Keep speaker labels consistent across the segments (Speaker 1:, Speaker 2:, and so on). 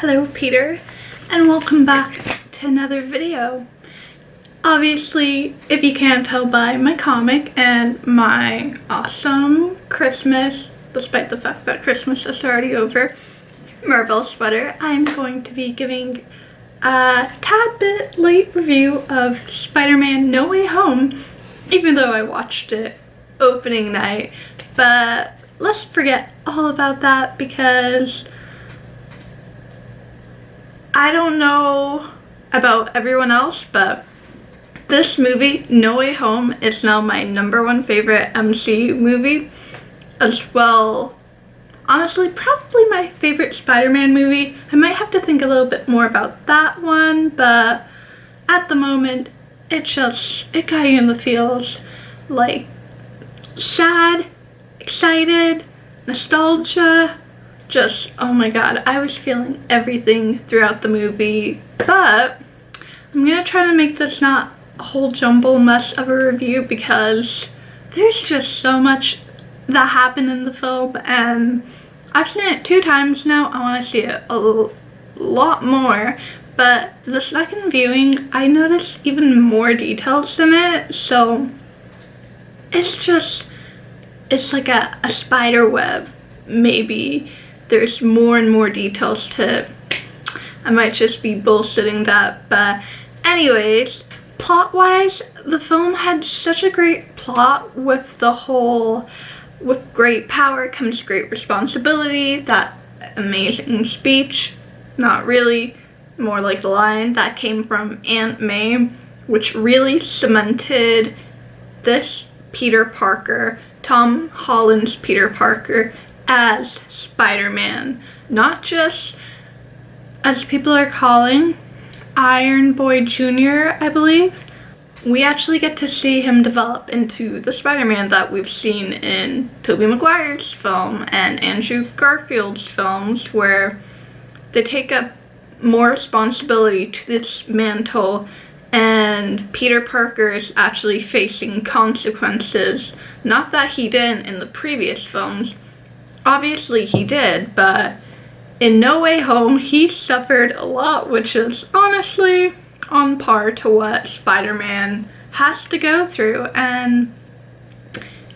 Speaker 1: Hello Peter, and welcome back to another video. Obviously, if you can't tell by my comic and my awesome Christmas, despite the fact that Christmas is already over, Marvel sweater, I'm going to be giving a tad bit late review of Spider-Man No Way Home, even though I watched it opening night. But let's forget all about that because I don't know about everyone else, but this movie, No Way Home, is now my #1 favorite MCU movie, as well, honestly, probably my favorite Spider-Man movie. I might have to think a little bit more about that one, but at the moment, it got you in the feels, like, sad, excited, nostalgia. Just, oh my god, I was feeling everything throughout the movie. But I'm gonna try to make this not a whole jumble mess of a review because there's just so much that happened in the film, and I've seen it 2 times now. I want to see it a lot more, but the second viewing I noticed even more details in it, so it's like a spider web. Maybe there's more and more details to it. I might just be bullshitting that, but anyways, plot-wise, the film had such a great plot with the whole, with great power comes great responsibility, that amazing speech, not really, more like the line that came from Aunt May, which really cemented this Peter Parker, Tom Holland's Peter Parker, as Spider-Man, not just, as people are calling, Iron Boy Jr., I believe. We actually get to see him develop into the Spider-Man that we've seen in Tobey Maguire's film and Andrew Garfield's films, where they take up more responsibility to this mantle, and Peter Parker is actually facing consequences. Not that he didn't in the previous films. Obviously he did, but in No Way Home, he suffered a lot, which is honestly on par to what Spider-Man has to go through, and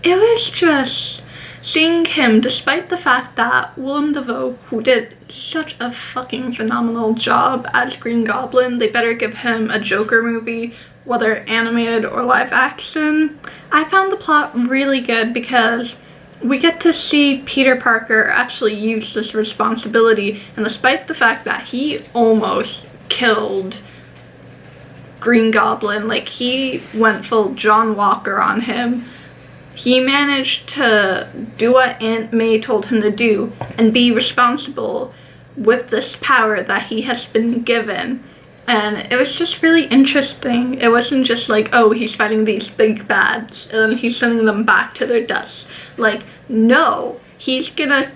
Speaker 1: it was just seeing him, despite the fact that Willem Dafoe, who did such a fucking phenomenal job as Green Goblin, they better give him a Joker movie, whether animated or live action. I found the plot really good because we get to see Peter Parker actually use this responsibility, and despite the fact that he almost killed Green Goblin, like he went full John Walker on him, he managed to do what Aunt May told him to do and be responsible with this power that he has been given. And it was just really interesting. It wasn't just like, oh, he's fighting these big bads and then he's sending them back to their deaths. Like, no, he's gonna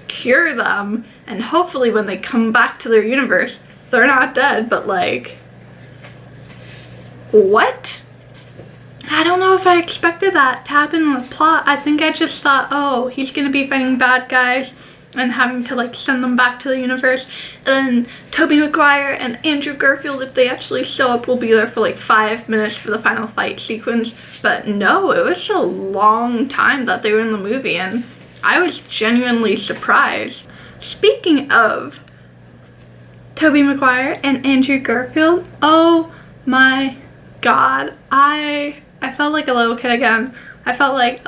Speaker 1: cure them, and hopefully when they come back to their universe, they're not dead, but like, what? I don't know if I expected that to happen in the plot. I think I just thought, oh, he's gonna be fighting bad guys and having to like send them back to the universe, and then Tobey Maguire and Andrew Garfield, if they actually show up, will be there for like 5 minutes for the final fight sequence. But no, it was a long time that they were in the movie, and I was genuinely surprised. Speaking of Tobey Maguire and Andrew Garfield, oh my god, I felt like a little kid again. I felt like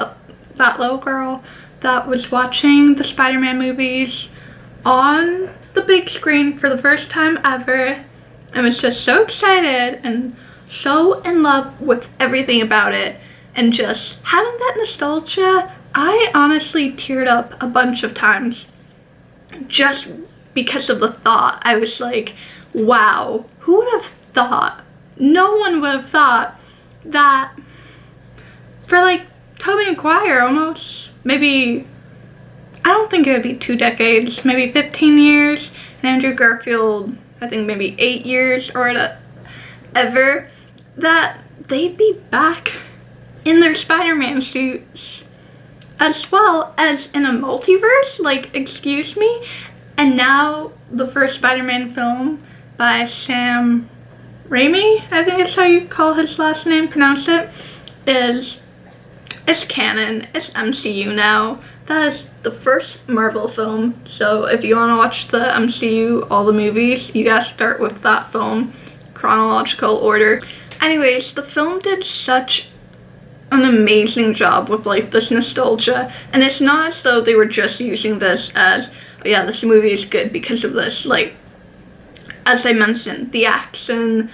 Speaker 1: that little girl that was watching the Spider-Man movies on the big screen for the first time ever, and was just so excited and so in love with everything about it, and just having that nostalgia. I honestly teared up a bunch of times just because of the thought. I was like, wow, who would have thought? No one would have thought that for like Tobey Maguire, almost, maybe, I don't think it would be 2 decades, maybe 15 years, and Andrew Garfield, I think maybe 8 years or ever, that they'd be back in their Spider-Man suits, as well as in a multiverse. Like, excuse me, And now the first Spider-Man film by Sam Raimi, I think it's how you call his last name, pronounce it, it's canon. It's MCU now. That is the first Marvel film. So if you want to watch the MCU, all the movies, you gotta start with that film, chronological order. Anyways, the film did such an amazing job with like this nostalgia, and it's not as though they were just using this as, oh yeah, this movie is good because of this. Like, as I mentioned, the action,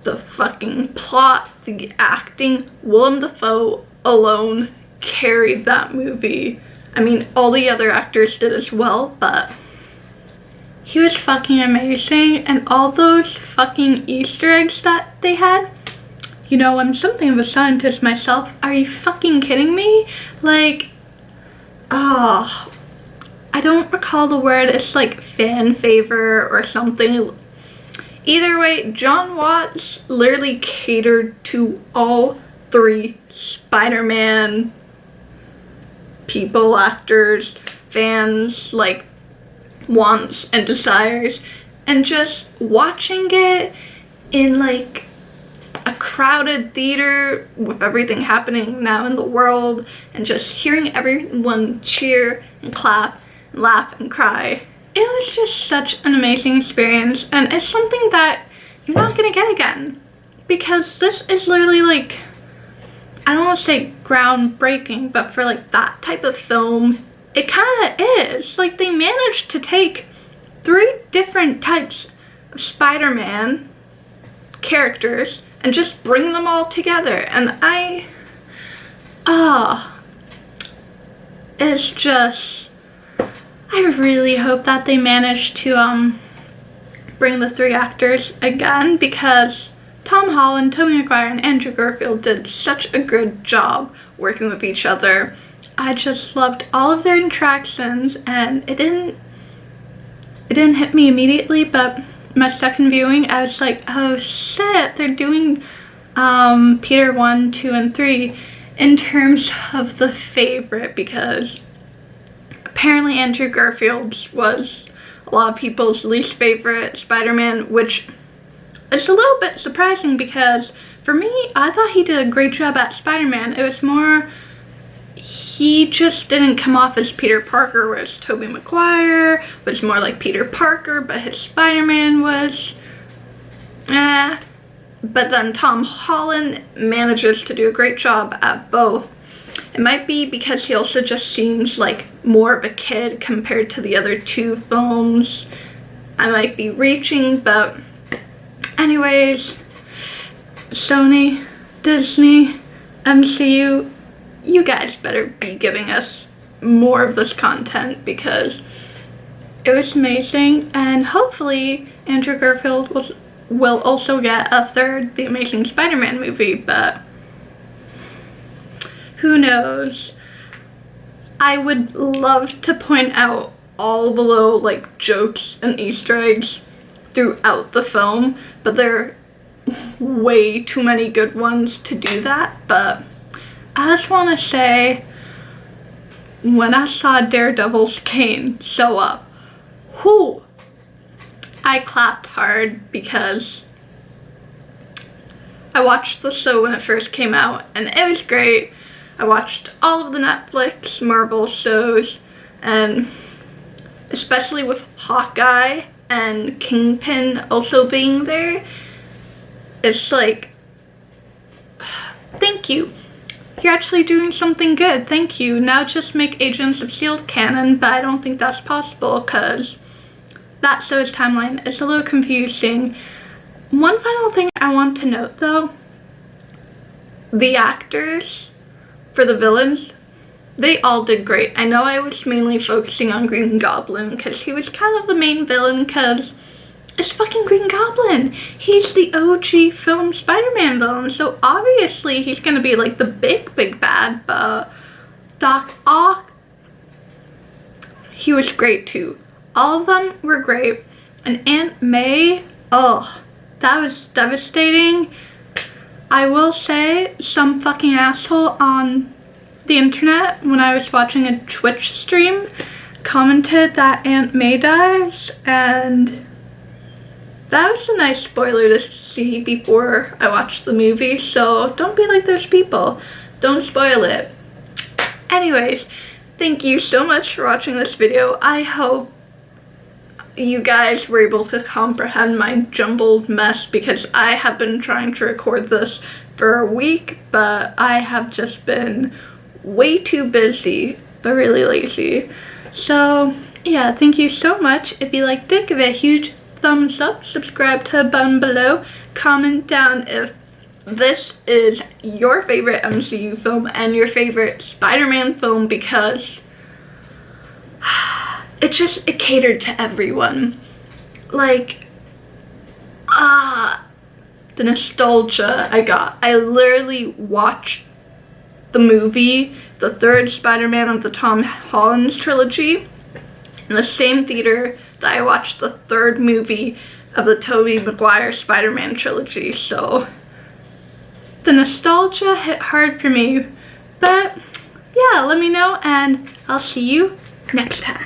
Speaker 1: the fucking plot, the acting, Willem Dafoe alone carried that movie. I mean, all the other actors did as well, but he was fucking amazing, and all those fucking Easter eggs that they had. You know, I'm something of a scientist myself. Are you fucking kidding me? Like, I don't recall the word. It's like fan favor or something. Either way, John Watts literally catered to all three Spider-Man people, actors, fans, like, wants and desires. And just watching it in, like, a crowded theater with everything happening now in the world, and just hearing everyone cheer and clap and laugh and cry. It was just such an amazing experience, and it's something that you're not gonna get again. Because this is literally like, I don't want to say groundbreaking, but for like that type of film, it kind of is. Like, they managed to take 3 different types of Spider-Man characters and just bring them all together, and it's just, I really hope that they manage to bring the 3 actors again, because Tom Holland, Tobey Maguire, and Andrew Garfield did such a good job working with each other. I just loved all of their interactions, and it didn't hit me immediately, but my second viewing, I was like, oh shit, they're doing Peter 1, 2, and 3 in terms of the favorite, because apparently Andrew Garfield's was a lot of people's least favorite Spider-Man, which is a little bit surprising because for me, I thought he did a great job at Spider-Man. It was more, he just didn't come off as Peter Parker, whereas Tobey Maguire was more like Peter Parker, but his Spider-Man was But then Tom Holland manages to do a great job at both. It might be because he also just seems like more of a kid compared to the other 2 films. I might be reaching, but anyways, Sony, Disney, MCU, you guys better be giving us more of this content because it was amazing, and hopefully Andrew Garfield will also get a 3rd The Amazing Spider-Man movie, but who knows. I would love to point out all the little like jokes and Easter eggs throughout the film, but there are way too many good ones to do that. But I just want to say, when I saw Daredevil's cane show up, I clapped hard because I watched the show when it first came out and it was great. I watched all of the Netflix Marvel shows, and especially with Hawkeye and Kingpin also being there, it's like, thank you. You're actually doing something good. Thank you. Now just make Agents of S.H.I.E.L.D. canon, but I don't think that's possible because that show's timeline is a little confusing. One final thing I want to note though, the actors for the villains, they all did great. I know I was mainly focusing on Green Goblin because he was kind of the main villain because it's fucking Green Goblin. He's the OG film Spider-Man villain, so obviously he's gonna be like the big bad, but Doc Ock, he was great too. All of them were great. And Aunt May, oh, that was devastating. I will say, some fucking asshole on the internet, when I was watching a Twitch stream, commented that Aunt May dies, and that was a nice spoiler to see before I watched the movie, so don't be like those people. Don't spoil it. Anyways, thank you so much for watching this video. I hope you guys were able to comprehend my jumbled mess, because I have been trying to record this for a week, but I have just been way too busy, but really lazy. So yeah, thank you so much. If you liked it, give it a huge thumbs up, subscribe to the button below, comment down if this is your favorite MCU film and your favorite Spider-Man film, because it catered to everyone. Like, the nostalgia I got. I literally watched the movie, the third Spider-Man of the Tom Holland's trilogy, in the same theater that I watched the third movie of the Tobey Maguire Spider-Man trilogy, so the nostalgia hit hard for me. But yeah, let me know, and I'll see you next time.